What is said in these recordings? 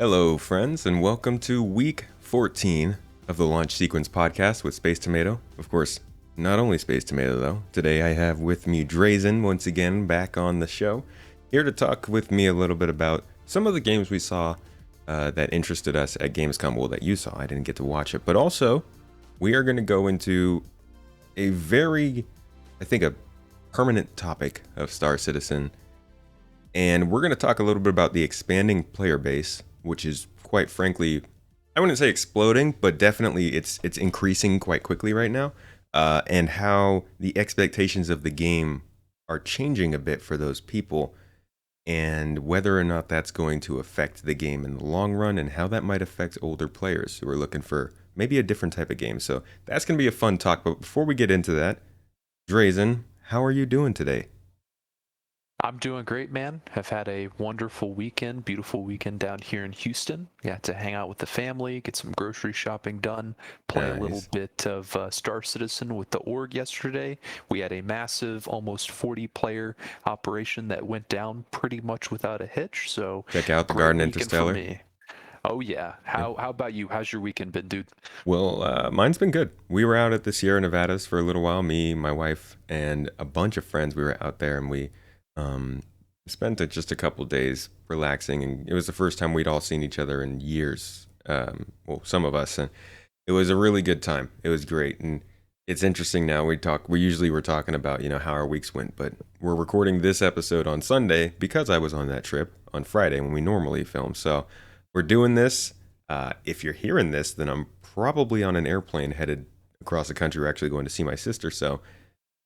Hello, friends, and welcome to week 14 of the Launch Sequence podcast with Space Tomato. Of course, not only Space Tomato, though. Today I have with me Drazen, once again, back on the show, here to talk with me a little bit about some of the games we saw that interested us at Gamescom. Well, that you saw. I didn't get to watch it. But also, we are going to go into a a permanent topic of Star Citizen. And we're going to talk a little bit about the expanding player base, which is quite frankly, I wouldn't say exploding, but definitely it's increasing quite quickly right now, and how the expectations of the game are changing a bit for those people, and whether or not that's going to affect the game in the long run, and how that might affect older players who are looking for maybe a different type of game. So that's going to be a fun talk. But before we get into that, Drazen, how are you doing today? I'm doing great, man. Have had a wonderful weekend, beautiful weekend down here in Houston. Got to hang out with the family, get some grocery shopping done, play a little Nice. bit of Star Citizen with the org yesterday. We had a massive, almost 40-player operation that went down pretty much without a hitch. So, Check out the great Garden weekend for Interstellar. me. Oh yeah. How about you? How's your weekend been, dude? Well, mine's been good. We were out at the Sierra Nevadas for a little while. Me, my wife, and a bunch of friends. We were out there, and we um, spent just a couple days relaxing. And it was the first time we'd all seen each other in years. Well, some of us, and it was a really good time. It was great, and it's interesting now. We usually were talking about how our weeks went, but we're recording this episode on Sunday because I was on that trip on Friday when we normally film. So we're doing this. If you're hearing this, then I'm probably on an airplane headed across the country. We're actually going to see my sister. So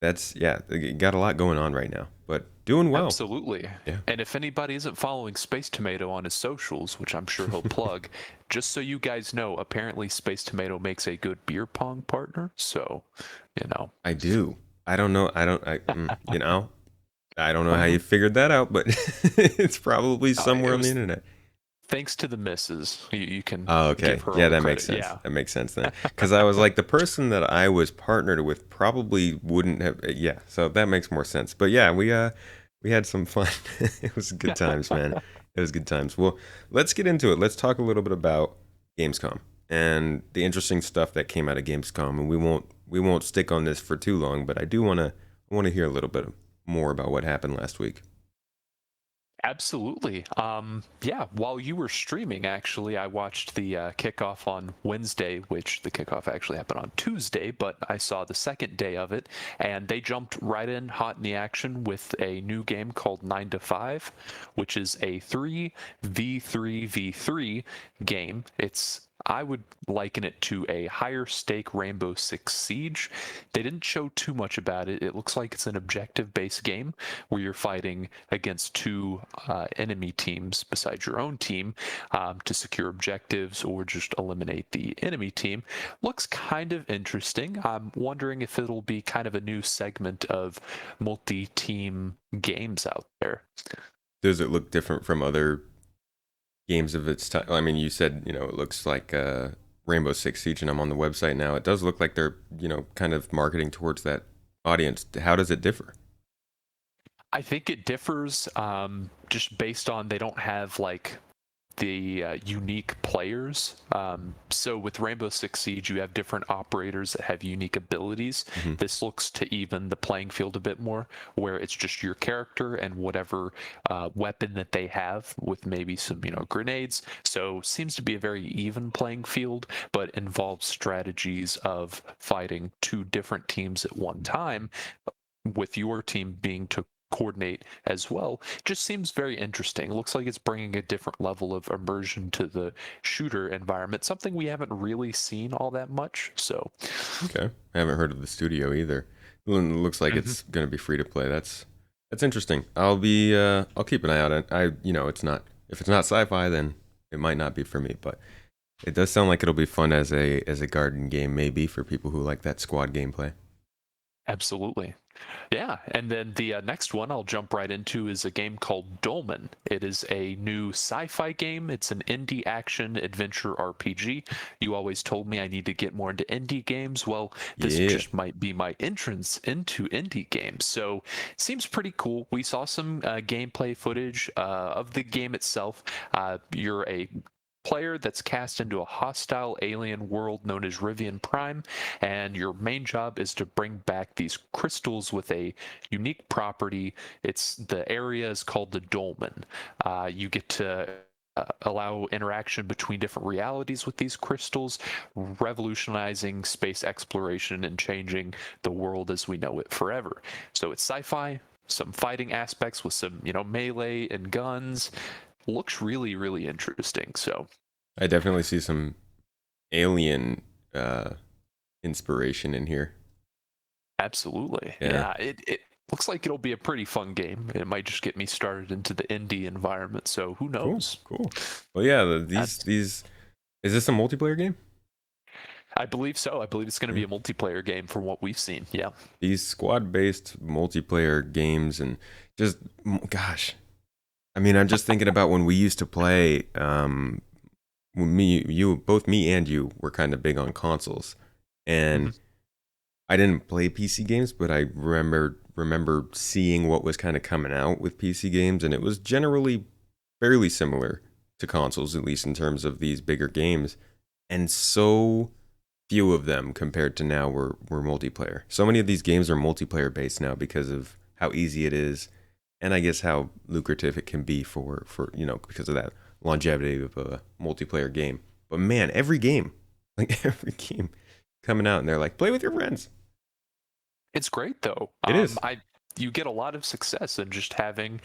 that's, yeah, got a lot going on right now, but doing well. Absolutely. Yeah. And if anybody isn't following Space Tomato on his socials, which I'm sure he'll plug, just so you guys know, apparently Space Tomato makes a good beer pong partner. So, you know. I do. I don't know. I don't know how Uh-huh. you figured that out, but it's probably It somewhere on the was internet. thanks to the missus. You can Oh, give okay. her Yeah, all the that makes credit. sense. Yeah. That makes sense then. Because I was like, the person that I was partnered with probably wouldn't have. Yeah, so that makes more sense. But yeah, we had some fun. It was good times, man. It was good times. Well, let's get into it. Let's talk a little bit about Gamescom and the interesting stuff that came out of Gamescom. And we won't stick on this for too long, but I want to hear a little bit more about what happened last week. Absolutely. Yeah, while you were streaming, actually, I watched the kickoff on Wednesday, which the kickoff actually happened on Tuesday, but I saw the second day of it, and they jumped right in hot in the action with a new game called 9 to 5, which is a 3v3v3 game. I would liken it to a higher stake Rainbow Six Siege. They didn't show too much about it. It looks like it's an objective based game where you're fighting against two enemy teams besides your own team to secure objectives or just eliminate the enemy team. Looks kind of interesting. I'm wondering if it'll be kind of a new segment of multi team games out there. Does it look different from other games of its time? I mean, you said, it looks like Rainbow Six Siege, and I'm on the website now. It does look like they're, kind of marketing towards that audience. How does it differ? I think it differs just based on they don't have like the unique players. So with Rainbow Six Siege, you have different operators that have unique abilities. Hmm. This looks to even the playing field a bit more, where it's just your character and whatever weapon that they have, with maybe some grenades. So seems to be a very even playing field, but involves strategies of fighting two different teams at one time, with your team being to coordinate as well. Just seems very interesting. It looks like it's bringing a different level of immersion to the shooter environment, something we haven't really seen all that much. So, Okay, I haven't heard of the studio either. It looks like mhm. it's going to be free to play. That's interesting. I'll keep an eye out. It's not, if it's not sci-fi, then it might not be for me. But it does sound like it'll be fun as a garden game, maybe for people who like that squad gameplay. Absolutely. Yeah, and then the next one I'll jump right into is a game called Dolmen. It is a new sci-fi game. It's an indie action adventure RPG. You always told me I need to get more into indie games. Well, this Yeah. just might be my entrance into indie games. So, seems pretty cool. We saw some gameplay footage of the game itself. You're a player that's cast into a hostile alien world known as Rivian Prime, and your main job is to bring back these crystals with a unique property. It's the area is called the Dolmen. You get to allow interaction between different realities with these crystals, revolutionizing space exploration and changing the world as we know it forever. So it's sci-fi, some fighting aspects with some, melee and guns. Looks really, really interesting. So I definitely see some alien inspiration in here. absolutely. Yeah. Yeah, it looks like it'll be a pretty fun game. It might just get me started into the indie environment. So who Cool. knows? Cool. Well, yeah. That's, These. Is this a multiplayer game? I believe so. I believe it's going to Yeah. be a multiplayer game from what we've seen. Yeah. These squad-based multiplayer games and just gosh, I mean, I'm just thinking about when we used to play. When both me and you were kind of big on consoles, and Mhm. I didn't play PC games, but I remember seeing what was kind of coming out with PC games, and it was generally fairly similar to consoles, at least in terms of these bigger games. And so few of them compared to now were multiplayer. So many of these games are multiplayer based now because of how easy it is, and I guess how lucrative it can be for because of that longevity of a multiplayer game. But man, every game, like every game coming out, and they're like, play with your friends. It's great though. It is. I You get a lot of success in just having,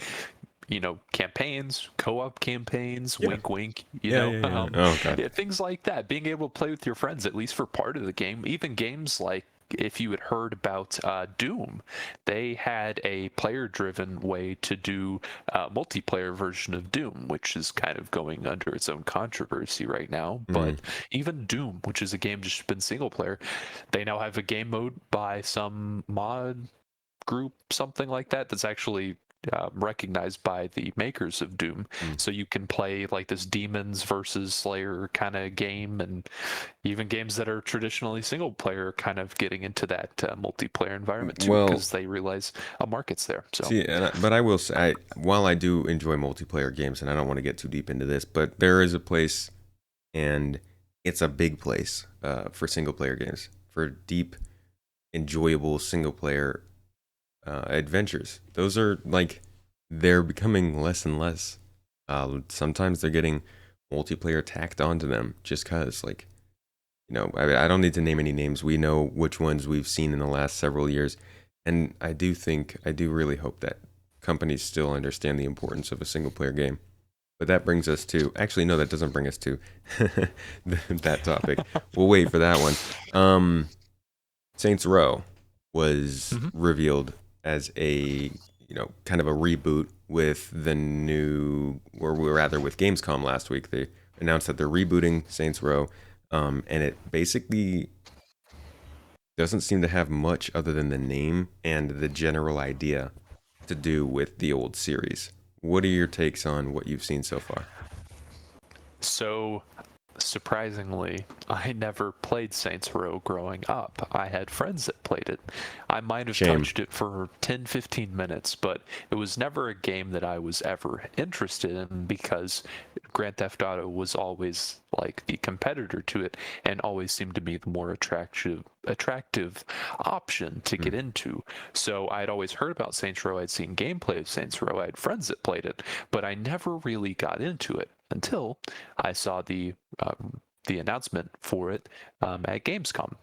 campaigns, co-op campaigns, Yeah. wink, wink, Yeah. Oh god. yeah, things like that. Being able to play with your friends, at least for part of the game. Even games like, if you had heard about Doom, they had a player-driven way to do a multiplayer version of Doom, which is kind of going under its own controversy right now. Mm. But even Doom, which is a game just been single player, they now have a game mode by some mod group, something like that, that's actually recognized by the makers of Doom. Mm. So you can play like this demons versus Slayer kind of game, and even games that are traditionally single player kind of getting into that multiplayer environment too, Well, because they realize a market's there. So see, but I will say, while I do enjoy multiplayer games, and I don't want to get too deep into this, but there is a place, and it's a big place for single player games, for deep, enjoyable single player adventures. Those are like they're becoming less and less. Sometimes they're getting multiplayer tacked onto them just cause like I don't need to name any names. We know which ones we've seen in the last several years, and I do really hope that companies still understand the importance of a single player game. But that brings us to actually no, that doesn't bring us to that topic. We'll wait for that one. Saints Row was Mhm. revealed as a kind of a reboot with the new, or rather with Gamescom last week. They announced that they're rebooting Saints Row, and it basically doesn't seem to have much other than the name and the general idea to do with the old series. What are your takes on what you've seen so far? So surprisingly, I never played Saints Row growing up. I had friends that played it. I might have Shame. touched it for 10, 15 minutes, but it was never a game that I was ever interested in because Grand Theft Auto was always like the competitor to it and always seemed to be the more attractive option to Hmm. get into. So I'd always heard about Saints Row, I'd seen gameplay of Saints Row, I had friends that played it, but I never really got into it until I saw the announcement for it at Gamescom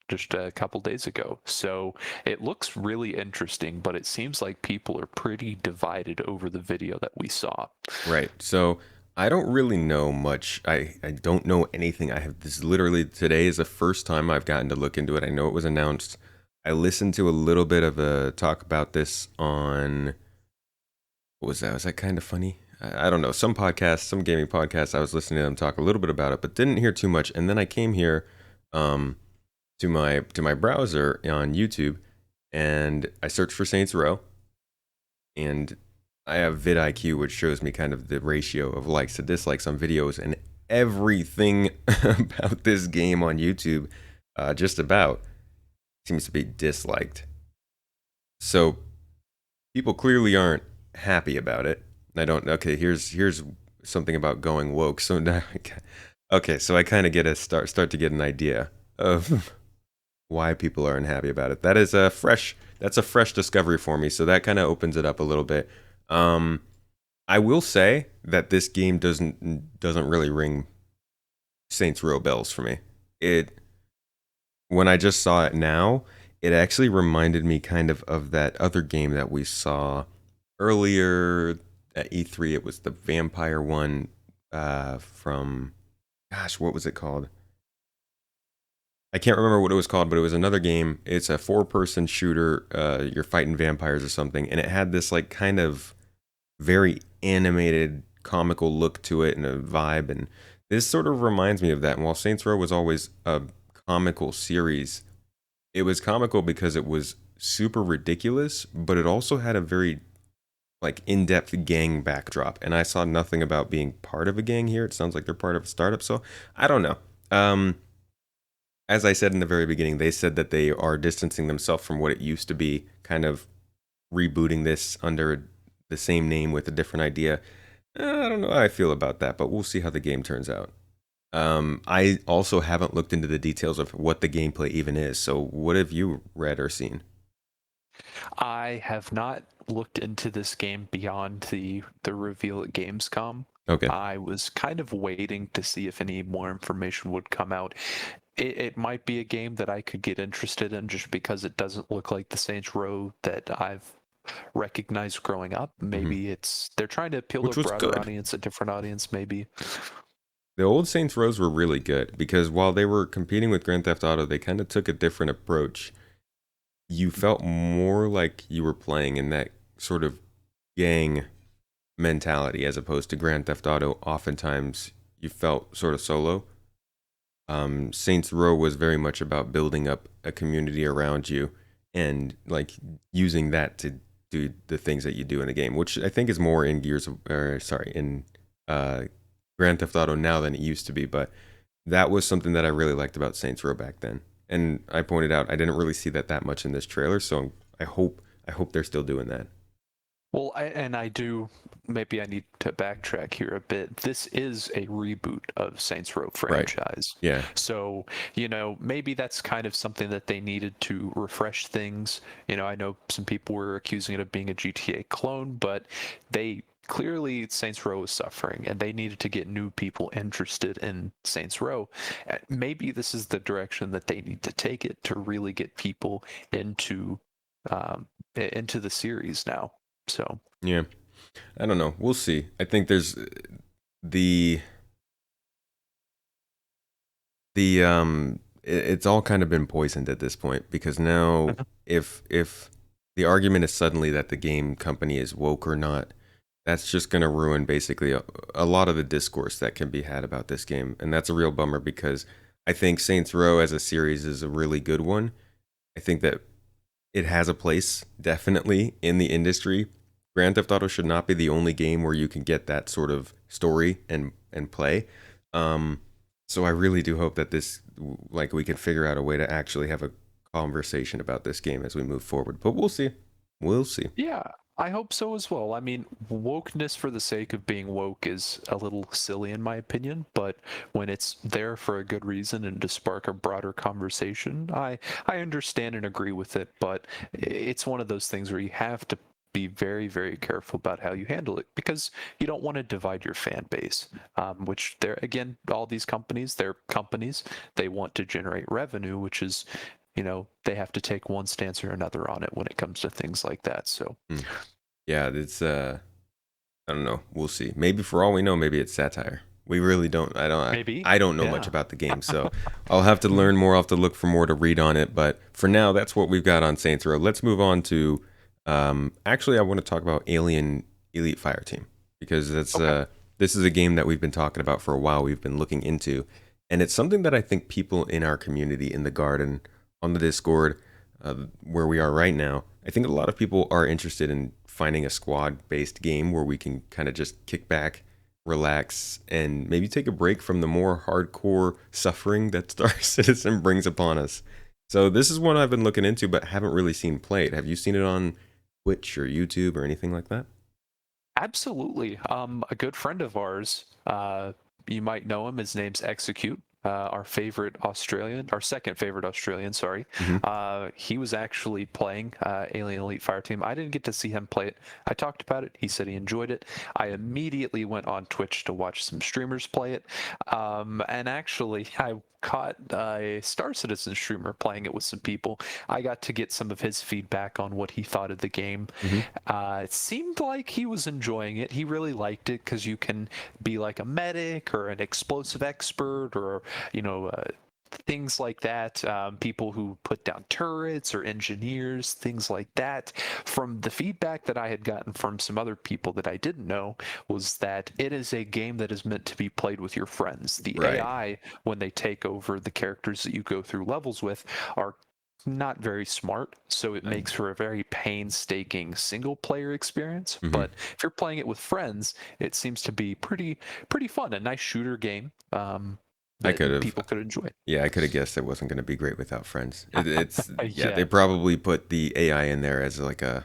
just a couple days ago. So it looks really interesting, but it seems like people are pretty divided over the video that we saw. Right. So I don't really know much. I don't know anything. I have this literally today is the first time I've gotten to look into it. I know it was announced. I listened to a little bit of a talk about this on what was that? Was that kind of funny? I don't know. Some podcast, some gaming podcast. I was listening to them talk a little bit about it, but didn't hear too much. And then I came here um, to my browser on YouTube, and I searched for Saints Row, and I have vidIQ, which shows me kind of the ratio of likes to dislikes on videos, and everything about this game on YouTube, just about, seems to be disliked. So people clearly aren't happy about it. I don't. Okay, here's something about going woke. So now, okay, so I kind of get a start to get an idea of why people are unhappy about it. That is a fresh. That's a fresh discovery for me. So that kind of opens it up a little bit. Um, I will say that this game doesn't really ring Saints Row bells for me. It When I just saw it now, it actually reminded me kind of that other game that we saw earlier at E3. It was the vampire one from, gosh, what was it called? I can't remember what it was called, but it was another game. It's a four-person shooter. You're fighting vampires or something, and it had this like kind of very animated, comical look to it and a vibe. And this sort of reminds me of that. And while Saints Row was always a comical series, it was comical because it was super ridiculous, but it also had a very like in-depth gang backdrop. And I saw nothing about being part of a gang here. It sounds like they're part of a startup, so I don't know. As I said in the very beginning, they said that they are distancing themselves from what it used to be, kind of rebooting this under the same name with a different idea. I don't know how I feel about that, but we'll see how the game turns out. I also haven't looked into the details of what the gameplay even is. So, what have you read or seen? I have not looked into this game beyond the reveal at Gamescom. Okay. I was kind of waiting to see if any more information would come out. It might be a game that I could get interested in just because it doesn't look like the Saints Row that I've recognized growing up. Hmm. Maybe they're trying to appeal to Which a was broader good. audience, a different audience, maybe. The old Saints Rows were really good because while they were competing with Grand Theft Auto, they kind of took a different approach. You felt more like you were playing in that sort of gang mentality as opposed to Grand Theft Auto. Oftentimes, you felt sort of solo. Saints Row was very much about building up a community around you and like using that to do the things that you do in the game, which I think is more in in uh, Grand Theft Auto now than it used to be. But that was something that I really liked about Saints Row back then, and I pointed out I didn't really see that much in this trailer, so I hope they're still doing that. Well, I do. Maybe I need to backtrack here a bit. This is a reboot of Saints Row Right? franchise. Yeah. So, maybe that's kind of something that they needed to refresh things. I know some people were accusing it of being a GTA clone, but they clearly Saints Row is suffering and they needed to get new people interested in Saints Row. Maybe this is the direction that they need to take it to really get people um, into the series now. So Yeah. I don't know. We'll see. I think there's the it's all kind of been poisoned at this point because now if the argument is suddenly that the game company is woke or not, that's just going to ruin basically a lot of the discourse that can be had about this game, and that's a real bummer because I think Saints Row as a series is a really good one. I think that it has a place definitely in the industry. Grand Theft Auto should not be the only game where you can get that sort of story and play. Um, so I really do hope that this like we can figure out a way to actually have a conversation about this game as we move forward. But we'll see. We'll see. yeah, I hope so as well. I mean, wokeness for the sake of being woke is a little silly in my opinion, but when it's there for a good reason and to spark a broader conversation, I understand and agree with it, but it's one of those things where you have to be very, very careful about how you handle it because you don't want to divide your fan base. Which they're again, all these companies, they're companies. They want to generate revenue, which is they have to take one stance or another on it when it comes to things like that. So, Hmm. Yeah, it's I don't know. We'll see. Maybe for all we know, maybe it's satire. We really don't. maybe, I don't know much yeah. about the game, so I'll have to learn more. I'll have to look for more to read on it. But for now, that's what we've got on Saints Row. Let's move on to. Actually, I want to talk about Alien Elite Fireteam because Okay. this is a game that we've been talking about for a while. We've been looking into, and it's something that I think people in our community in the garden on the Discord, where we are right now, I think a lot of people are interested in finding a squad based game where we can kind of just kick back, relax, and maybe take a break from the more hardcore suffering that Star Citizen brings upon us. So this is one I've been looking into but haven't really seen played. Have you seen it on Twitch or YouTube or anything like that? Absolutely. A good friend of ours, you might know him. His name's Execute. Our favorite Australian, our second favorite Australian, sorry. Hmm. He was actually playing Alien Elite Fireteam. I didn't get to see him play it. I talked about it. He said he enjoyed it. I immediately went on Twitch to watch some streamers play it. And actually, I caught a Star Citizen streamer playing it with some people. I got to get some of his feedback on what he thought of the game. Hmm. It seemed like he was enjoying it. He really liked it because you can be like a medic or an explosive expert or, you know, things like that. People who put down turrets or engineers, things like that. From the feedback that I had gotten from some other people that I didn't know, was that it is a game that is meant to be played with your friends. The Right. AI, when they take over the characters that you go through levels with, are not very smart, so it makes for a very painstaking single player experience. Hmm. But if you're playing it with friends, it seems to be pretty fun. A nice shooter game I that could have. people could enjoy. Yeah, I could have guessed it wasn't going to be great without friends. It's yeah, they Yeah, probably put the AI in there as like a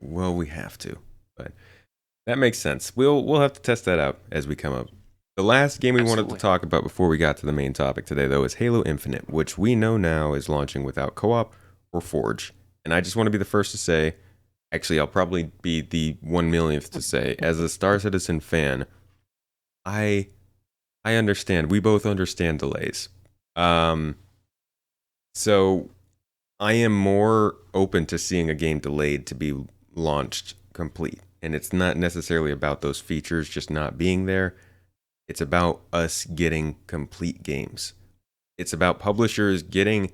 well, we have to, but that makes sense. We'll have to test that out as we come up. The last game we wanted to absolutely. talk about before we got to the main topic today, though, is Halo Infinite, which we know now is launching without co-op or Forge. And I just want to be the first to say, actually, I'll probably be the 1 millionth to say, as a Star Citizen fan, I I understand. We both understand delays. Um, so I am more open to seeing a game delayed to be launched complete. And it's not necessarily about those features just not being there. It's about us getting complete games. It's about publishers getting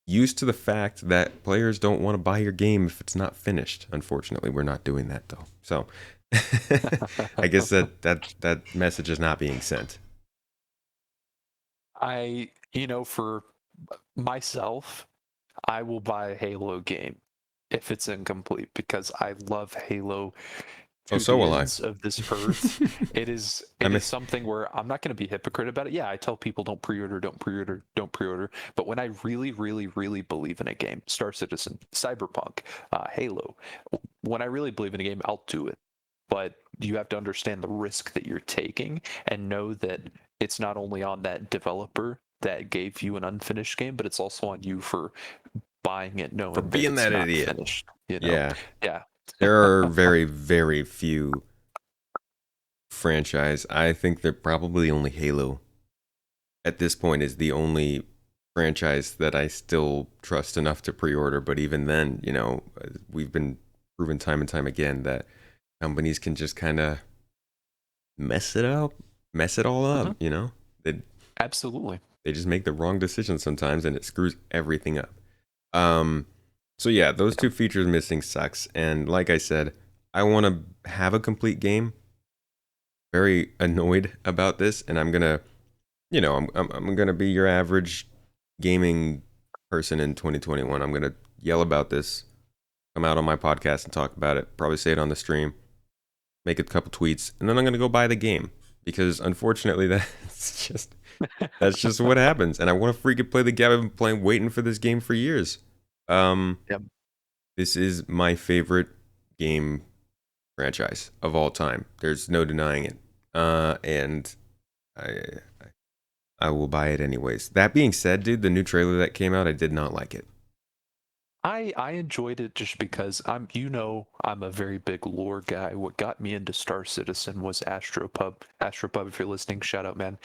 used to the fact that players don't want to buy your game if it's not finished. Unfortunately, we're not doing that though. So I guess that message is not being sent. For myself, I will buy a Halo game if it's incomplete because I love Halo Oh, to so the will I. ends of this earth. It is I it mean, is something where I'm not going to be a hypocrite about it. Yeah, I tell people don't pre-order, don't pre-order, don't pre-order. But when I really, really, really believe in a game, Star Citizen, Cyberpunk, Halo, when I really believe in a game, I'll do it. But you have to understand the risk that you're taking and know that it's not only on that developer that gave you an unfinished game, but it's also on you for buying it for knowing that being it's that not idiot. finished, you know? Yeah. Yeah. There are very, very few franchise. I think they're probably only Halo at this point is the only franchise that I still trust enough to pre-order. But even then, we've been proven time and time again that companies can just kind of mess it up, mess it all up. Mhm. They Absolutely. they just make the wrong decision sometimes, and it screws everything up. Um, so yeah, those two features missing sucks. And like I said, I want to have a complete game. Very annoyed about this, and I'm gonna, I'm gonna be your average gaming person in 2021. I'm gonna yell about this, come out on my podcast and talk about it. Probably say it on the stream, make a couple tweets, and then I'm gonna go buy the game because unfortunately that's just what happens. And I want to freaking play the game. I've been playing, waiting for this game for years. Um, Yep. this is my favorite game franchise of all time. There's no denying it. And I I will buy it anyways. That being said, dude, the new trailer that came out, I did not like it. I enjoyed it just because I'm a very big lore guy. What got me into Star Citizen was Astropub. Astropub, if you're listening, shout out, man.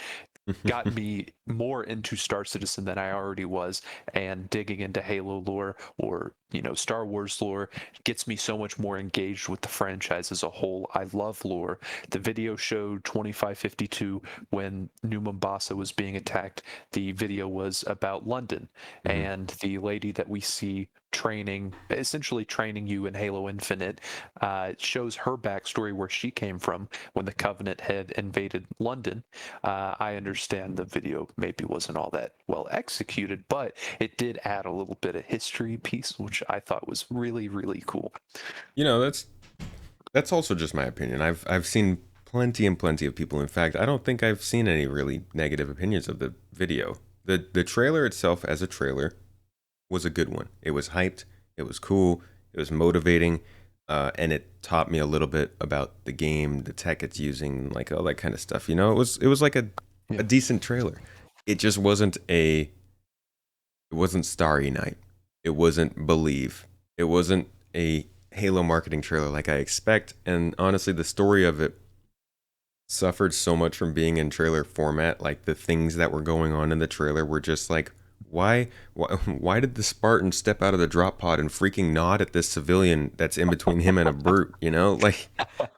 Got me more into Star Citizen than I already was, and digging into Halo lore or Star Wars lore gets me so much more engaged with the franchise as a whole. I love lore. The video showed 2552 when New Mombasa was being attacked. The video was about London Mhm. and the lady that we see essentially training you in Halo Infinite. It shows her backstory where she came from when the Covenant had invaded London. I understand the video maybe wasn't all that well executed, but it did add a little bit of history piece, which I thought was really, really cool. You know, that's also just my opinion. I've seen plenty and plenty of people. In fact, I don't think I've seen any really negative opinions of the video. The trailer itself as a trailer was a good one. It was hyped, it was cool, it was motivating. and it taught me a little bit about the game, the tech it's using, like all that kind of stuff. You know, it was like a Yeah. decent trailer. It just wasn't it wasn't Starry Night. It wasn't Believe. It wasn't a Halo marketing trailer like I expect. And honestly, the story of it suffered so much from being in trailer format. Like the things that were going on in the trailer were just like, why did the Spartan step out of the drop pod and freaking nod at this civilian that's in between him and a brute? You know, like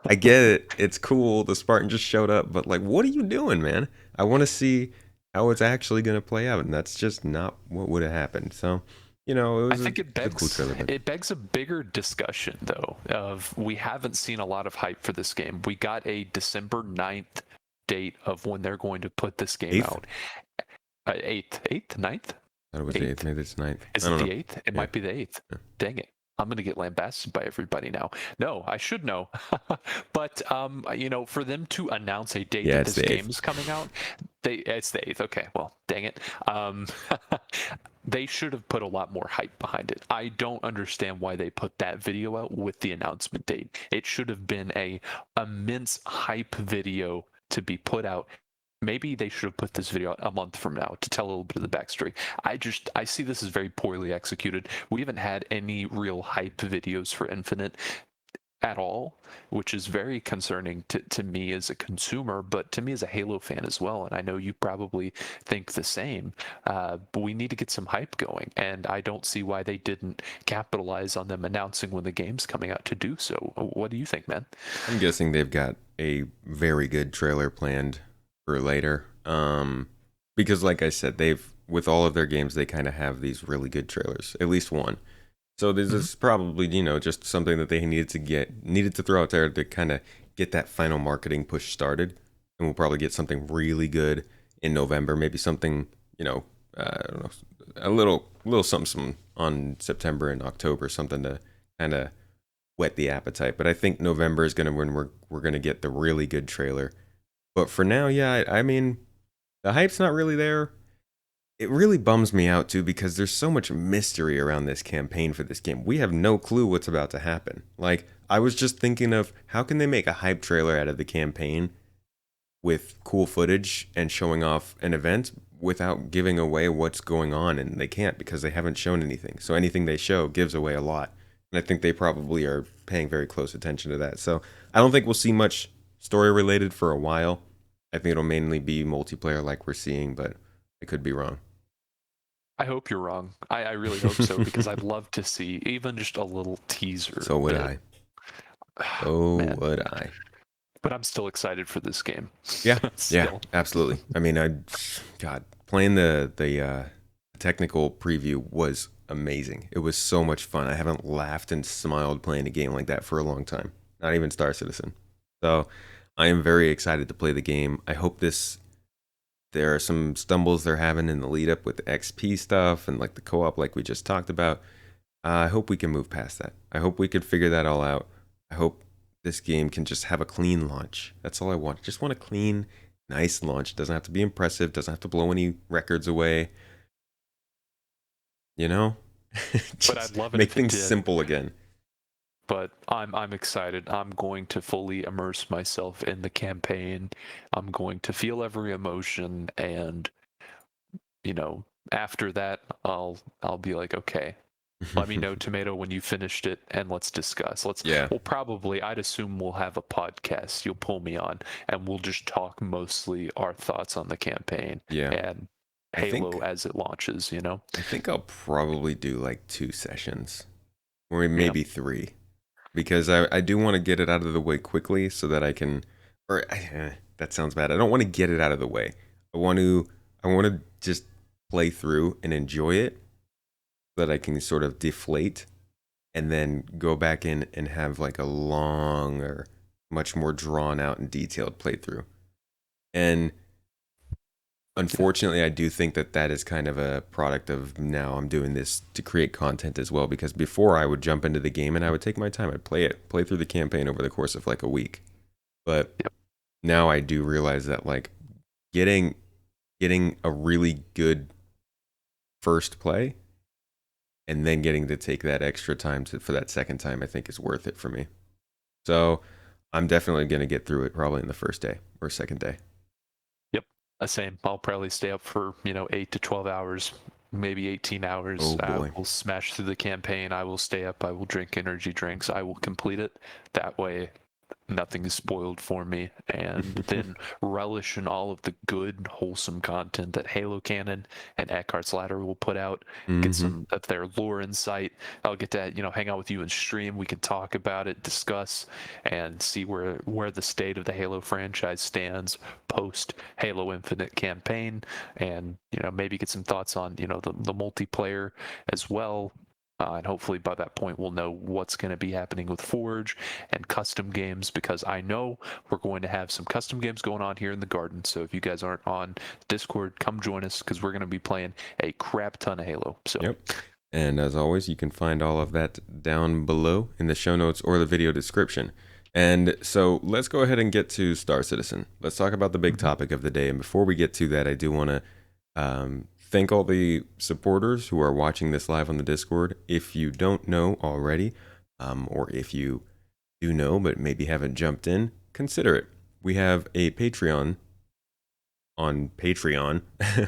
I get it, it's cool. The Spartan just showed up, but like, what are you doing, man? I want to see how it's actually going to play out, and that's just not what would have happened. So, you know, I think it was a cool trailer, but it begs a bigger discussion though of we haven't seen a lot of hype for this game. We got a December 9th date of when they're going to put this game eighth. out. 8th, 9th, I thought it was the eighth. 8th. Maybe it's ninth. Is I it don't the know. 8th? It Yeah. might be the 8th. Yeah. Dang it. I'm going to get lambasted by everybody now. No, I should know. But for them to announce a date Yeah, that it's this the game eighth. is coming out, it's the 8th. Okay, well, dang it. They should have put a lot more hype behind it. I don't understand why they put that video out with the announcement date. It should have been a immense hype video to be put out. Maybe they should have put this video out a month from now to tell a little bit of the backstory. I see this as very poorly executed. We haven't had any real hype videos for Infinite at all, which is very concerning to me as a consumer, but to me as a Halo fan as well. And I know you probably think the same. But we need to get some hype going, and I don't see why they didn't capitalize on them announcing when the game's coming out to do so. What do you think, man? I'm guessing they've got a very good trailer planned for later. Because like I said, they've with all of their games, they kind of have these really good trailers, at least one. So this Mhm. is probably just something that they needed to throw out there to kind of get that final marketing push started, and we'll probably get something really good in November, maybe something I don't know, a little something on September and October, something to kind of whet the appetite. But I think November is gonna when we're gonna get the really good trailer. But for now, yeah, I mean the hype's not really there. It really bums me out too because there's so much mystery around this campaign for this game. We have no clue what's about to happen. Like I was just thinking of how can they make a hype trailer out of the campaign with cool footage and showing off an event without giving away what's going on, and they can't because they haven't shown anything. So anything they show gives away a lot. And I think they probably are paying very close attention to that. So I don't think we'll see much story related for a while. I think it'll mainly be multiplayer like we're seeing, but I could be wrong. I hope you're wrong. I really hope so because I'd love to see even just a little teaser So would bit. I. So Man, would I. but I'm still excited for this game. Yeah, yeah, Still. absolutely. I mean, God, playing the technical preview was amazing. It was so much fun. I haven't laughed and smiled playing a game like that for a long time. Not even Star Citizen. So I am very excited to play the game. I hope this. There are some stumbles they're having in the lead up with the XP stuff and like the co-op, like we just talked about. I hope we can move past that. I hope we could figure that all out. I hope this game can just have a clean launch. That's all I want. Just want a clean, nice launch. Doesn't have to be impressive. Doesn't have to blow any records away. You know, But I'd just love it make if it things did. simple again. But I'm excited. I'm going to fully immerse myself in the campaign. I'm going to feel every emotion, and after that, I'll be like, okay, let me know, Tomato, when you finished it, and let's discuss. Yeah, I'd assume we'll have a podcast. You'll pull me on, and we'll just talk mostly our thoughts on the campaign yeah. and I Halo think as it launches. I think I'll probably do like 2 sessions, or Yeah. maybe three, because I do want to get it out of the way quickly so that I can. That sounds bad. I don't want to get it out of the way. I want to just play through and enjoy it so that I can sort of deflate and then go back in and have like a longer, much more drawn out and detailed playthrough. And unfortunately, I do think that that is kind of a product of now I'm doing this to create content as well. Because before I would jump into the game and I would take my time, I'd play through the campaign over the course of like a week. But Yep. now I do realize that like getting getting a really good first play and then getting to take that extra time for that second time, I think is worth it for me. So I'm definitely going to get through it probably in the first day or second day. Yep, same. I'll probably stay up for 8 to 12 hours, maybe 18 hours. Oh boy. We'll smash through the campaign. I will stay up. I will drink energy drinks. I will complete it. That way, nothing is spoiled for me, and then relish in all of the good, wholesome content that Halo Canon and Eckhart's Ladder will put out. Get Mm-hmm. some of their lore insight. I'll get to hang out with you and stream. We can talk about it, discuss, and see where the state of the Halo franchise stands post Halo Infinite campaign, and maybe get some thoughts on the multiplayer as well. And hopefully by that point we'll know what's going to be happening with Forge and custom games, because I know we're going to have some custom games going on here in the garden. So if you guys aren't on Discord, come join us, because we're going to be playing a crap ton of Halo. So Yep. And as always, you can find all of that down below in the show notes or the video description. And so let's go ahead and get to Star Citizen. Let's talk about the big topic of the day. And before we get to that, I do want to thank all the supporters who are watching this live on the Discord. If you don't know already, or if you do know but maybe haven't jumped in, consider it. We have a Patreon on Patreon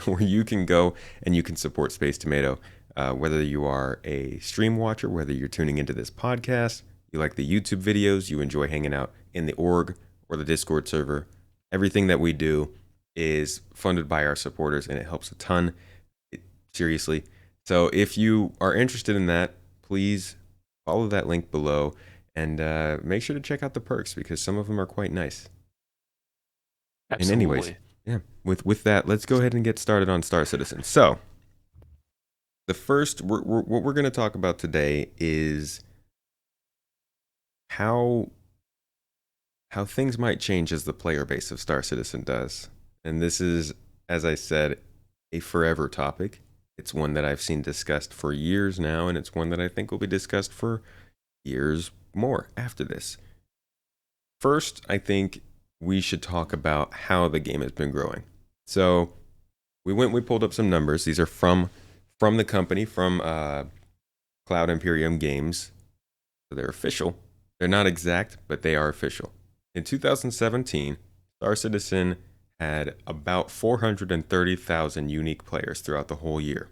where you can go and you can support Space Tomato. Whether you are a stream watcher, whether you're tuning into this podcast, you like the YouTube videos, you enjoy hanging out in the org or the Discord server, everything that we do is funded by our supporters, and it helps a ton. Seriously. So if you are interested in that, please follow that link below, and make sure to check out the perks, because some of them are quite nice. absolutely. And anyways, yeah, with that, let's go ahead and get started on Star Citizen. So the first, what we're going to talk about today is how things might change as the player base of Star Citizen does. And this is, as I said, a forever topic. It's one that I've seen discussed for years now, and it's one that I think will be discussed for years more after this. First, I think we should talk about how the game has been growing. So we pulled up some numbers. These are from the company, from Cloud Imperium Games. So they're official. They're not exact, but they are official. In 2017, Star Citizen had about 430,000 unique players throughout the whole year.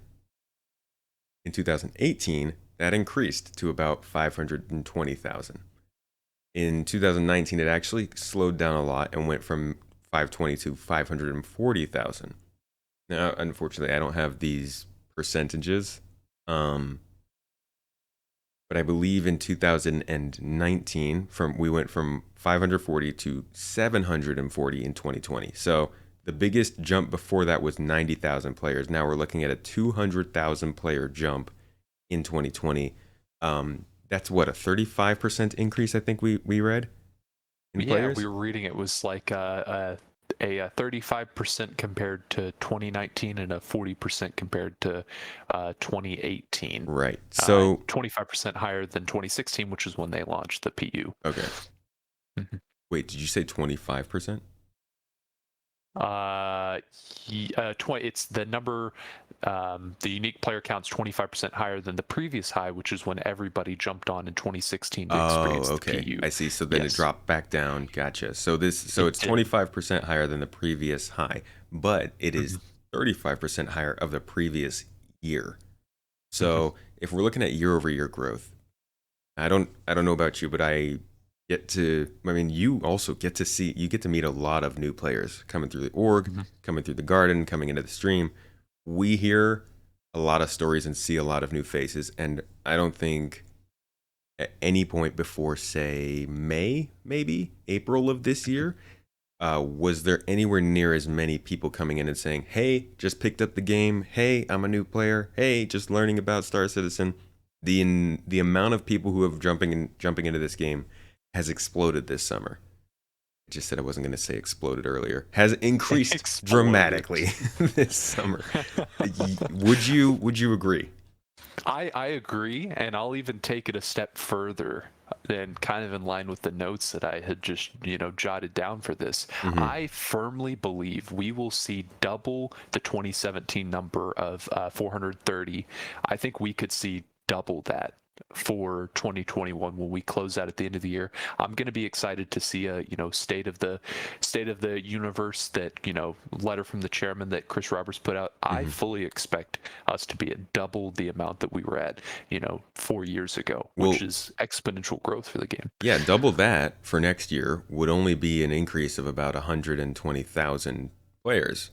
In 2018, that increased to about 520,000. In 2019, it actually slowed down a lot and went from 520 to 540,000. Now, unfortunately, I don't have these percentages, but I believe in 2019, we went from 540 to 740 in 2020. So the biggest jump before that was 90,000 players. Now we're looking at a 200,000 player jump in 2020. That's what, a 35% increase, I think we read in players? We were reading it was like a 35% compared to 2019 and a 40% compared to 2018. Right. So 25% higher than 2016, which is when they launched the PU. okay. Mhm. Wait, did you say 25%? It's the number. The unique player count's 25% higher than the previous high, which is when everybody jumped on in 2016 to experience okay. the PU. I see. So then it dropped back down. Gotcha. So it's 25% higher than the previous high, but it is 35% higher of the previous year. So if we're looking at year-over-year growth, I don't know about you, but you also get to meet a lot of new players coming through the org, coming through the garden, coming into the stream. We hear a lot of stories and see a lot of new faces, and I don't think at any point before, say, May, maybe April of this year, was there anywhere near as many people coming in and saying, hey, just picked up the game, hey, I'm a new player, hey, just learning about Star Citizen. The amount of people who have jumping into this game has exploded this summer. I just said I wasn't going to say exploded earlier. Has increased dramatically this summer. Would you agree? I agree, and I'll even take it a step further, and kind of in line with the notes that I had just jotted down for this. I firmly believe we will see double the 2017 number of 430. I think we could see double that for 2021 when we close out at the end of the year. I'm going to be excited to see a state of the universe that letter from the chairman that Chris Roberts put out. I Hmm. fully expect us to be at double the amount that we were at 4 years ago, which Well, is exponential growth for the game. yeah, double that for next year would only be an increase of about 120,000 players.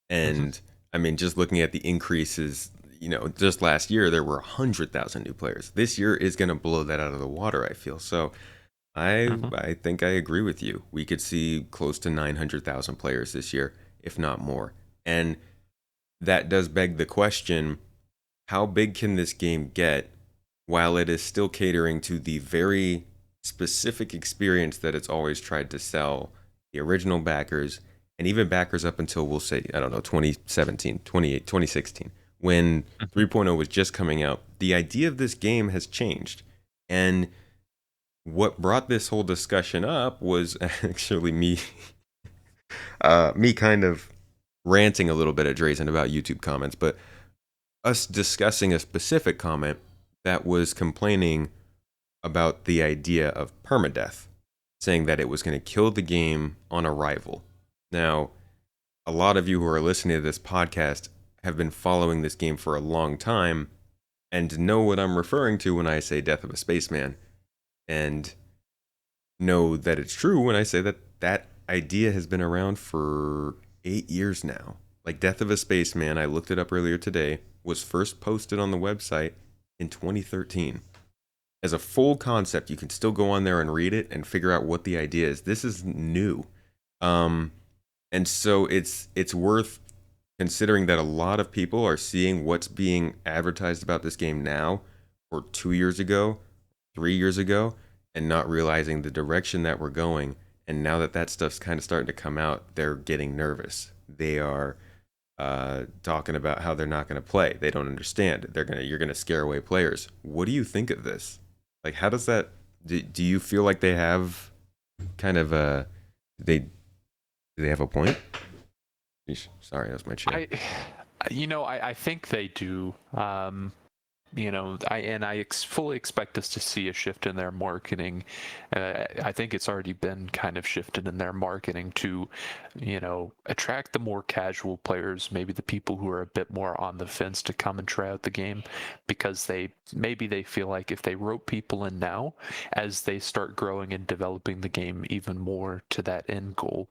Hmm. And I mean, just looking at the increases, just last year there were 100,000 new players. This year is going to blow that out of the water, I feel. So Hmm. I think I agree with you. We could see close to 900,000 players this year, if not more. And that does beg the question, how big can this game get while it is still catering to the very specific experience that it's always tried to sell the original backers and even backers up until, we'll say, I don't know, 2017, 2016, when Hmm. 3.0 was just coming out. The idea of this game has changed. And what brought this whole discussion up was actually me kind of ranting a little bit at Drazen about YouTube comments, but us discussing a specific comment that was complaining about the idea of permadeath, saying that it was going to kill the game on arrival. Now, a lot of you who are listening to this podcast have been following this game for a long time and know what I'm referring to when I say Death of a Spaceman, and know that it's true when I say that that idea has been around for 8 years now. Like Death of a Spaceman, I looked it up earlier today, was first posted on the website in 2013. As a full concept, you can still go on there and read it and figure out what the idea is. This is new. Um, and so it's worth considering that a lot of people are seeing what's being advertised about this game now or 2 years ago, 3 years ago, and not realizing the direction that we're going. And now that that stuff's kind of starting to come out, they're getting nervous. They are talking about how they're not going to play. They don't understand. You're gonna scare away players. What do you think of this? Like, how does that? Do you feel like they have kind of a they do they have a point? Yeesh, sorry, that was my chair. I, I think they do. I fully expect us to see a shift in their marketing. I think it's already been kind of shifted in their marketing to, attract the more casual players, maybe the people who are a bit more on the fence to come and try out the game, because they feel like if they rope people in now, as they start growing and developing the game even more to that end goal,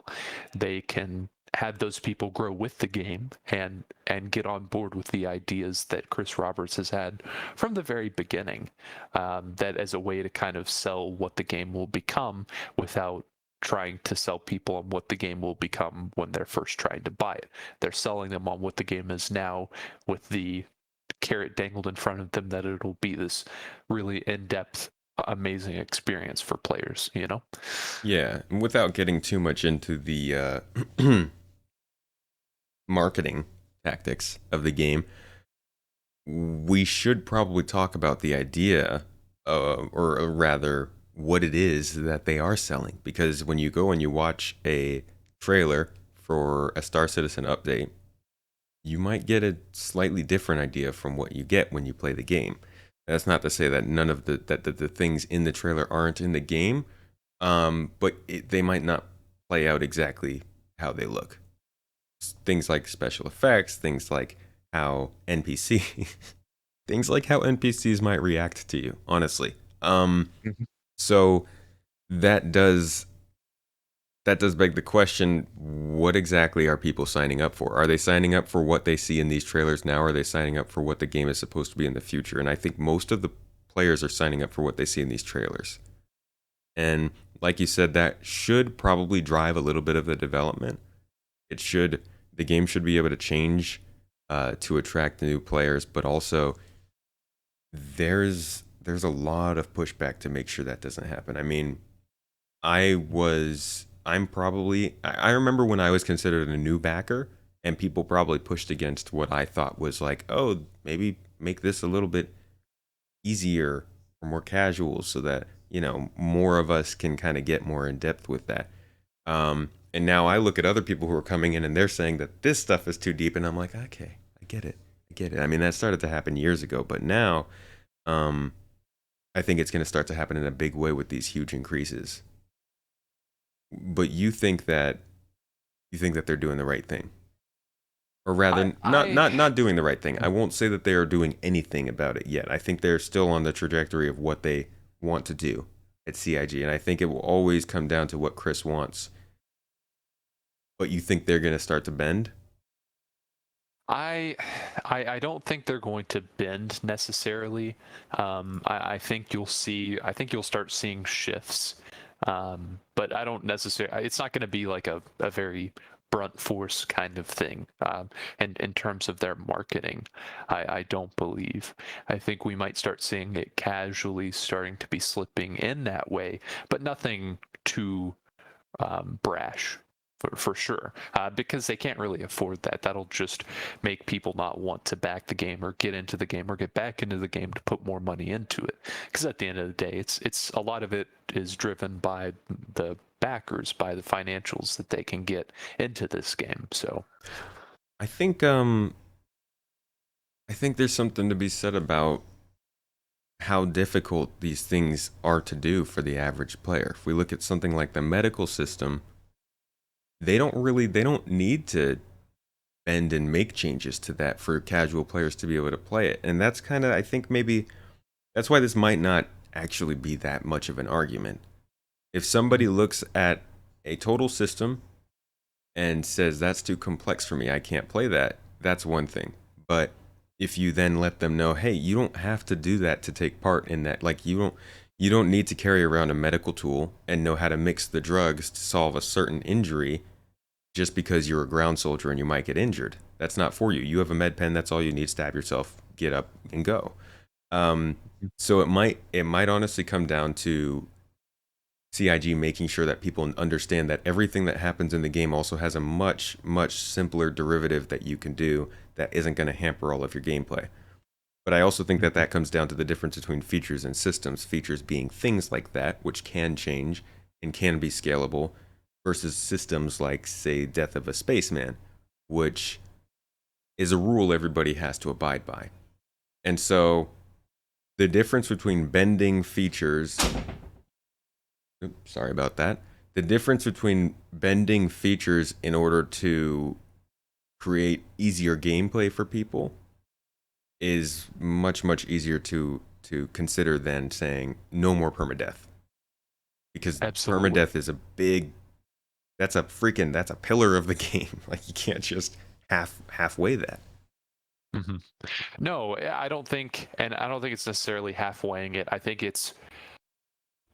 they can have those people grow with the game and get on board with the ideas that Chris Roberts has had from the very beginning, that as a way to kind of sell what the game will become without trying to sell people on what the game will become when they're first trying to buy it. They're selling them on what the game is now with the carrot dangled in front of them that it'll be this really in-depth amazing experience for players. Yeah, and without getting too much into the marketing tactics of the game, we should probably talk about the idea, or rather, what it is that they are selling. Because when you go and you watch a trailer for a Star Citizen update, you might get a slightly different idea from what you get when you play the game. That's not to say that none of the things in the trailer aren't in the game, but they might not play out exactly how they look. Things like special effects, things like how NPC, things like how NPCs might react to you. Honestly, Mhm. so that does that does beg the question: what exactly are people signing up for? Are they signing up for what they see in these trailers now? Or are they signing up for what the game is supposed to be in the future? And I think most of the players are signing up for what they see in these trailers. And like you said, that should probably drive a little bit of the development. It should, the game should be able to change to attract new players, but also there's a lot of pushback to make sure that doesn't happen. I mean, I remember when I was considered a new backer, and people probably pushed against what I thought was like, oh, maybe make this a little bit easier or more casual so that more of us can kind of get more in depth with that. And now I look at other people who are coming in and they're saying that this stuff is too deep, and I'm like, okay, I get it. I mean, that started to happen years ago, but now Um, I think it's going to start to happen in a big way with these huge increases. But you think that they're doing the right thing, or rather, not doing the right thing. I won't say that they are doing anything about it yet. I think they're still on the trajectory of what they want to do at CIG, and I think it will always come down to what Chris wants. But you think they're going to start to bend? I don't think they're going to bend necessarily. I think you'll start seeing shifts. But I don't necessarily. It's not going to be like a very brunt force kind of thing. And in terms of their marketing, I don't believe. I think we might start seeing it casually starting to be slipping in that way, but nothing too brash for sure, because they can't really afford that. That'll just make people not want to back the game or get into the game or get back into the game to put more money into it. Because at the end of the day, it's a lot of it is driven by the backers, by the financials that they can get into this game. So I think there's something to be said about how difficult these things are to do for the average player. If we look at something like the medical system, they don't need to bend and make changes to that for casual players to be able to play it. And that's kind of, I think maybe that's why this might not actually be that much of an argument. If somebody looks at a total system and says that's too complex for me, I can't play that, that's one thing. But if you then let them know, hey, you don't have to do that to take part in that. Like you don't need to carry around a medical tool and know how to mix the drugs to solve a certain injury just because you're a ground soldier and you might get injured. That's not for you. You have a med pen, that's all you need. Stab yourself, get up and go. So it might honestly come down to CIG making sure that people understand that everything that happens in the game also has a much, much simpler derivative that you can do that isn't going to hamper all of your gameplay. But I also think that comes down to the difference between features and systems. Features being things like that, which can change and can be scalable, versus systems like, say, Death of a Spaceman, which is a rule everybody has to abide by. And so the difference between bending features sorry about that. The difference between bending features in order to create easier gameplay for people is much, much easier to consider than saying no more permadeath. Because absolutely, permadeath is a big that's a pillar of the game. Like you can't just halfway that. hmm no, I don't think, and I don't think it's necessarily halfwaying it. I think it's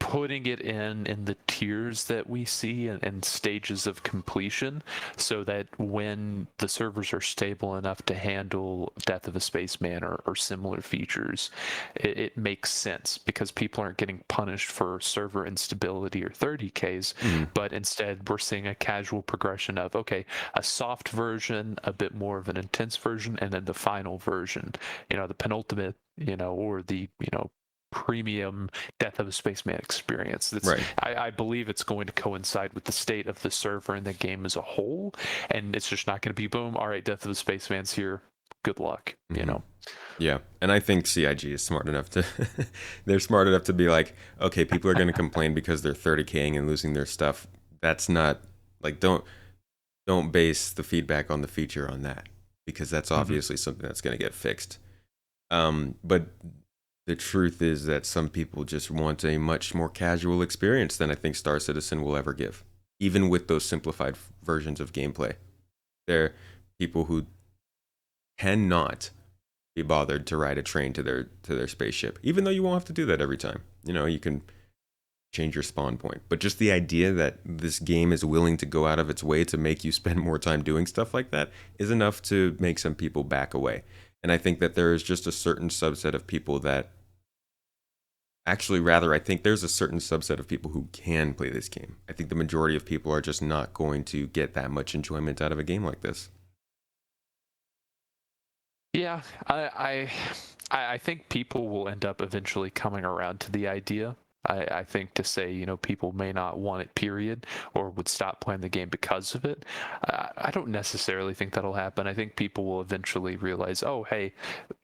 putting it in the tiers that we see and stages of completion, so that when the servers are stable enough to handle Death of a Spaceman or similar features, it makes sense because people aren't getting punished for server instability or 30Ks, but instead we're seeing a casual progression of, okay, a soft version, a bit more of an intense version, and then the final version, the penultimate, or the, premium Death of a Spaceman experience. Right. I believe it's going to coincide with the state of the server and the game as a whole, and it's just not going to be boom. All right, Death of the Spaceman's here. Good luck. Yeah, and I think CIG is smart enough to they're smart enough to be like, okay, people are going to complain because they're 30K'ing and losing their stuff. That's not like don't base the feedback on the feature on that, because that's obviously something that's going to get fixed. But the truth is that some people just want a much more casual experience than I think Star Citizen will ever give, even with those simplified versions of gameplay. There are people who cannot be bothered to ride a train to their spaceship, even though you won't have to do that every time. You can change your spawn point, but just the idea that this game is willing to go out of its way to make you spend more time doing stuff like that is enough to make some people back away. And I think that there is just a certain subset of people that actually, rather, I think there's a certain subset of people who can play this game. I think the majority of people are just not going to get that much enjoyment out of a game like this. Yeah, I think people will end up eventually coming around to the idea. I think to say, people may not want it, period, or would stop playing the game because of it. I don't necessarily think that'll happen. I think people will eventually realize, oh, hey,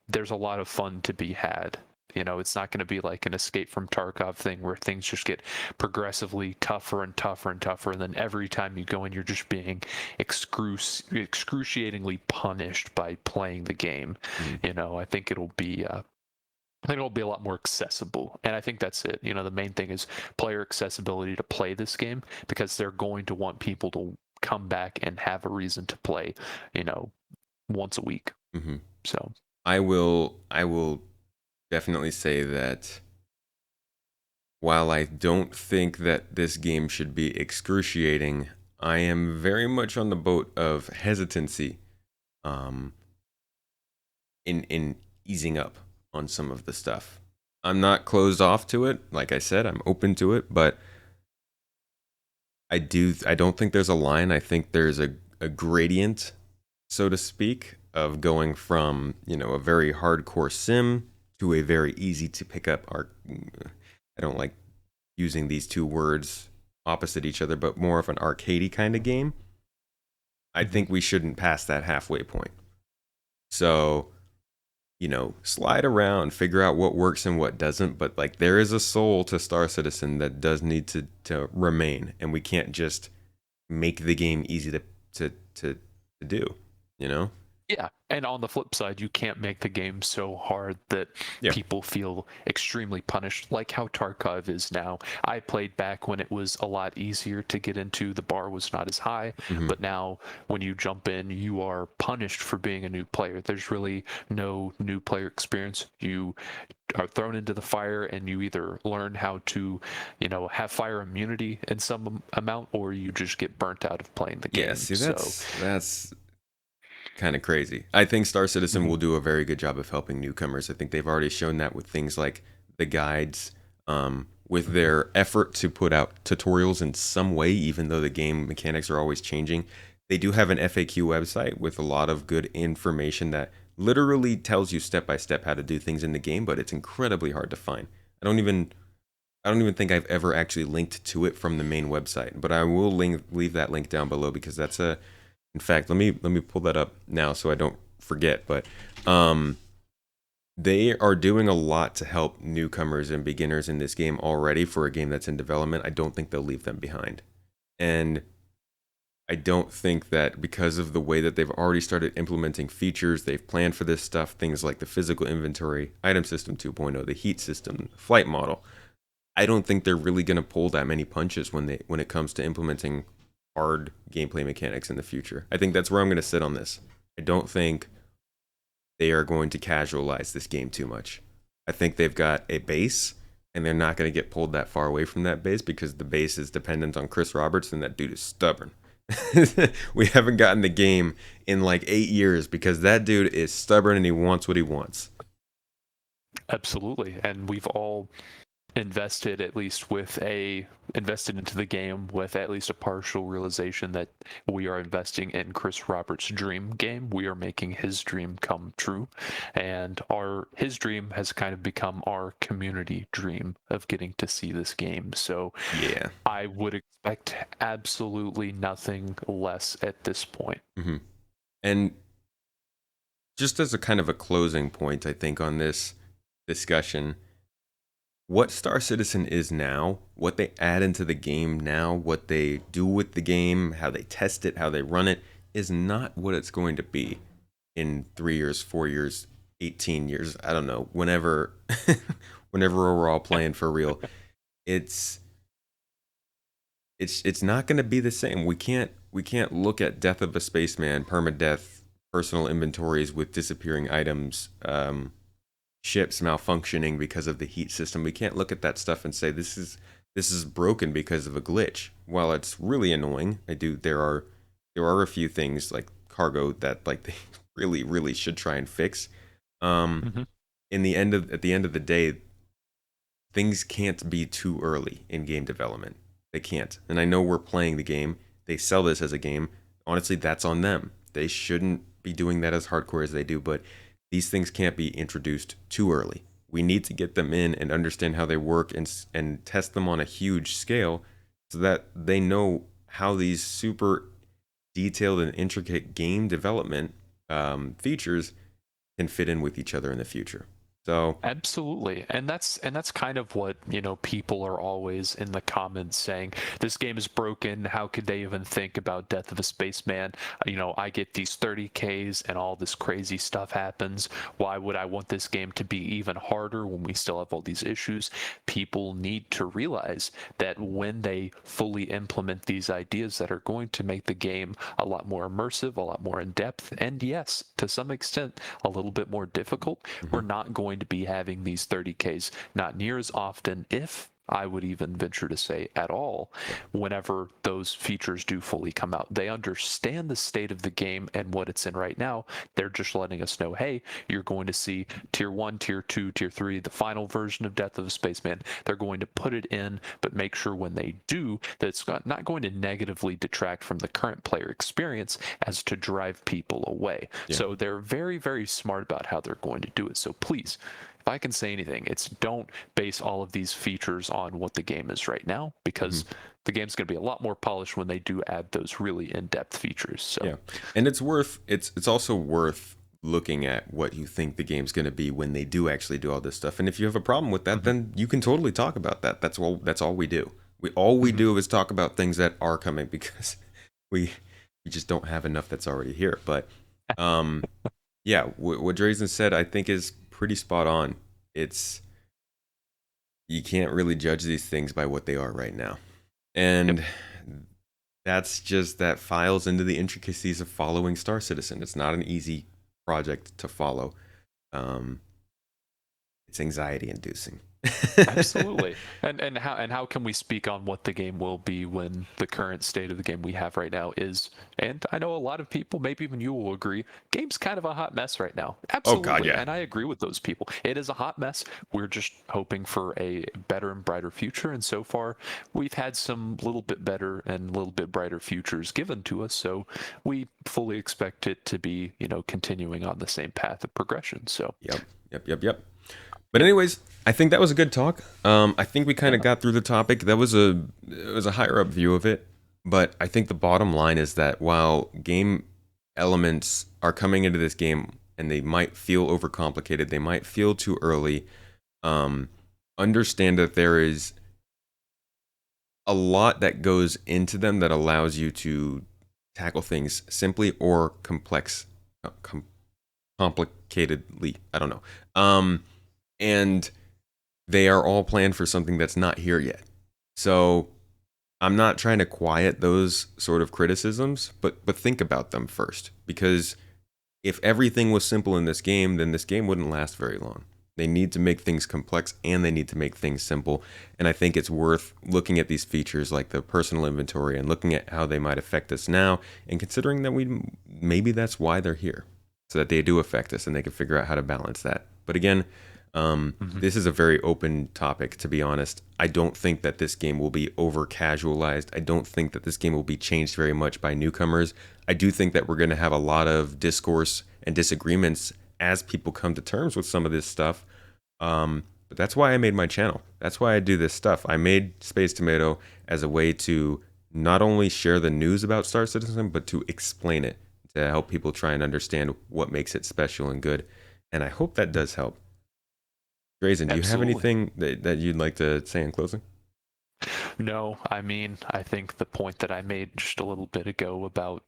there's a lot of fun to be had You know, it's not going to be like an Escape from Tarkov thing where things just get progressively tougher and tougher and tougher, and then every time you go in, you're just being excruciatingly punished by playing the game. Mhm. You know, I think it'll be a lot more accessible. And I think that's it. You know, the main thing is player accessibility to play this game, because they're going to want people to come back and have a reason to play, you know, once a week. Mhm. So, I will definitely say that while I don't think that this game should be excruciating, I am very much on the boat of hesitancy um, in easing up on some of the stuff. I'm not closed off to it. Like I said, I'm open to it, but I don't think there's a line. I think there's a gradient, so to speak, of going from, a very hardcore sim to a very easy to pick up I don't like using these two words opposite each other, but more of an arcadey kind of game. I think we shouldn't pass that halfway point. So, slide around, figure out what works and what doesn't. But like, there is a soul to Star Citizen that does need to remain, and we can't just make the game easy to do. You know? yeah, and on the flip side, you can't make the game so hard that Yeah. people feel extremely punished, like how Tarkov is now. I played back when it was a lot easier to get into, the bar was not as high, Hmm. but now when you jump in, you are punished for being a new player. There's really no new player experience. You are thrown into the fire, and you either learn how to, have fire immunity in some amount, or you just get burnt out of playing the Yeah. game. See, So, that's kind of crazy. I think Star Citizen mhm. will do a very good job of helping newcomers. I think they've already shown that with things like the guides, with their effort to put out tutorials in some way, even though the game mechanics are always changing. They do have an FAQ website with a lot of good information that literally tells you step by step how to do things in the game, but it's incredibly hard to find. I don't even think I've ever actually linked to it from the main website, but I will leave that link down below because that's a in fact, let me pull that up now so I don't forget. But um, they are doing a lot to help newcomers and beginners in this game already for a game that's in development. I don't think they'll leave them behind, and I don't think that because of the way that they've already started implementing features, they've planned for this stuff, things like the physical inventory, item system 2.0, the heat system, flight model. I don't think they're really going to pull that many punches when it comes to implementing hard gameplay mechanics in the future. I think that's where I'm going to sit on this. I don't think they are going to casualize this game too much. I think they've got a base, and they're not going to get pulled that far away from that base because the base is dependent on Chris Roberts, and that dude is stubborn. We haven't gotten the game in like 8 years because that dude is stubborn and he wants what he wants. Absolutely. And we've all invested into the game with at least a partial realization that we are investing in Chris Roberts' dream game. We are making his dream come true, and his dream has kind of become our community dream of getting to see this game. So Yeah. I would expect absolutely nothing less at this point. Hmm. And just as a kind of a closing point, I think, on this discussion, what Star Citizen is now, what they add into the game now, what they do with the game, how they test it, how they run it, is not what it's going to be in 3 years, 4 years, 18 years. I don't know. Whenever we're all playing for real, it's it's not going to be the same. We can't look at Death of a Spaceman, permadeath, personal inventories with disappearing items, ships malfunctioning because of the heat system. We can't look at that stuff and say this is broken because of a glitch. While it's really annoying, there are a few things like cargo that like they really really should try and fix. Um, Mhm. at the end of the day, things can't be too early in game development. They can't. And I know we're playing the game. They sell this as a game. Honestly, that's on them. They shouldn't be doing that as hardcore as they do, but these things can't be introduced too early. We need to get them in and understand how they work and test them on a huge scale so that they know how these super detailed and intricate game development features can fit in with each other in the future. So Absolutely. And that's kind of what, people are always in the comments saying, this game is broken. How could they even think about Death of a Spaceman? I get these 30Ks and all this crazy stuff happens. Why would I want this game to be even harder when we still have all these issues? People need to realize that when they fully implement these ideas that are going to make the game a lot more immersive, a lot more in depth, and yes, to some extent, a little bit more difficult, we're mhm, not going to be having these 30Ks not near as often, if I would even venture to say at all, yeah, whenever those features do fully come out. They understand the state of the game and what it's in right now. They're just letting us know, hey, you're going to see tier 1, tier 2, tier 3, the final version of Death of a Spaceman. They're going to put it in, but make sure when they do that it's not going to negatively detract from the current player experience as to drive people away. yeah, So they're very, very smart about how they're going to do it. So please, if I can say anything, it's don't base all of these features on what the game is right now, mhm, because the game's going to be a lot more polished when they do add those really in-depth features. So, yeah. And it's also worth looking at what you think the game's going to be when they do actually do all this stuff. And if you have a problem with that, mhm, then you can totally talk about that. That's all we do. We mhm. do is talk about things that are coming because we we just don't have enough that's already here. But um yeah, what Drazen said I think is pretty spot on. It's You can't really judge these things by what they are right now. Yep. And that files into the intricacies of following Star Citizen. It's not an easy project to follow. Um, it's anxiety inducing. Absolutely. And how can we speak on what the game will be when the current state of the game we have right now is, and I know a lot of people, maybe even you will agree, game's kind of a hot mess right now. Oh God, Absolutely. yeah. And I agree with those people. It is a hot mess. We're just hoping for a better and brighter future. And so far, we've had some little bit better and a little bit brighter futures given to us. So we fully expect it to be, continuing on the same path of progression. So, Yep, yep. But yep. anyways, I think that was a good talk. I think we kind of Yeah. got through the topic. It was a higher up view of it, but I think the bottom line is that while game elements are coming into this game and they might feel overcomplicated, they might feel too early. Um, Understand that there is a lot that goes into them that allows you to tackle things simply or complicatedly. I don't know. And they are all planned for something that's not here yet. So I'm not trying to quiet those sort of criticisms, but think about them first. Because if everything was simple in this game, then this game wouldn't last very long. They need to make things complex and they need to make things simple. And I think it's worth looking at these features like the personal inventory and looking at how they might affect us now and considering that maybe that's why they're here, so that they do affect us and they can figure out how to balance that. But again, Mhm. this is a very open topic, to be honest. I don't think that this game will be over casualized. I don't think that this game will be changed very much by newcomers. I do think that we're going to have a lot of discourse and disagreements as people come to terms with some of this stuff. But that's why I made my channel. That's why I do this stuff. I made Space Tomato as a way to not only share the news about Star Citizen, but to explain it, to help people try and understand what makes it special and good. And I hope that does help. Drazen, do you have Absolutely. anything that you'd like to say in closing? No, I mean, I think the point that I made just a little bit ago about,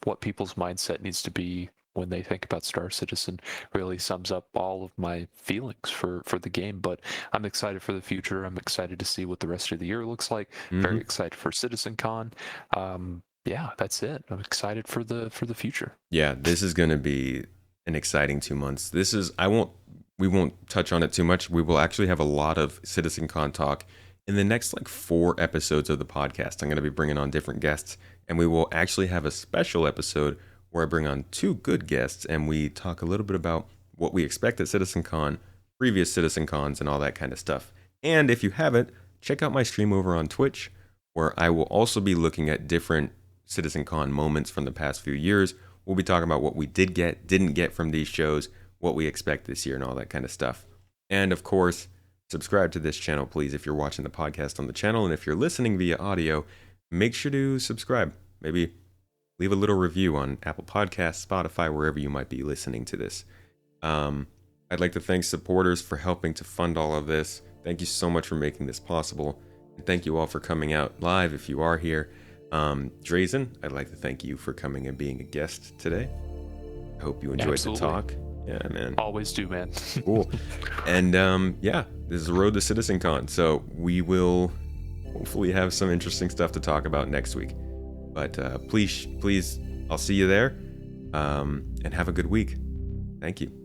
what people's mindset needs to be when they think about Star Citizen really sums up all of my feelings for the game. But I'm excited for the future. I'm excited to see what the rest of the year looks like. Hmm. Very excited for CitizenCon. Yeah, that's it. I'm excited for the future. Yeah, this is going to be an exciting 2 months. We won't touch on it too much. We will actually have a lot of CitizenCon talk in the next like 4 episodes of the podcast. I'm going to be bringing on different guests, and we will actually have a special episode where I bring on 2 good guests and we talk a little bit about what we expect at CitizenCon, previous CitizenCons, and all that kind of stuff. And if you haven't, check out my stream over on Twitch, where I will also be looking at different CitizenCon moments from the past few years. We'll be talking about what we didn't get from these shows, what we expect this year, and all that kind of stuff. And of course, subscribe to this channel, please, if you're watching the podcast on the channel. And if you're listening via audio, make sure to subscribe. Maybe leave a little review on Apple Podcasts, Spotify, wherever you might be listening to this. Um, I'd like to thank supporters for helping to fund all of this. Thank you so much for making this possible. And thank you all for coming out live if you are here. Drazen, I'd like to thank you for coming and being a guest today. I hope you enjoyed the talk. Yeah, man. Always do, man. Cool. And this is the road to CitizenCon, so we will hopefully have some interesting stuff to talk about next week. But please, I'll see you there. And have a good week. Thank you.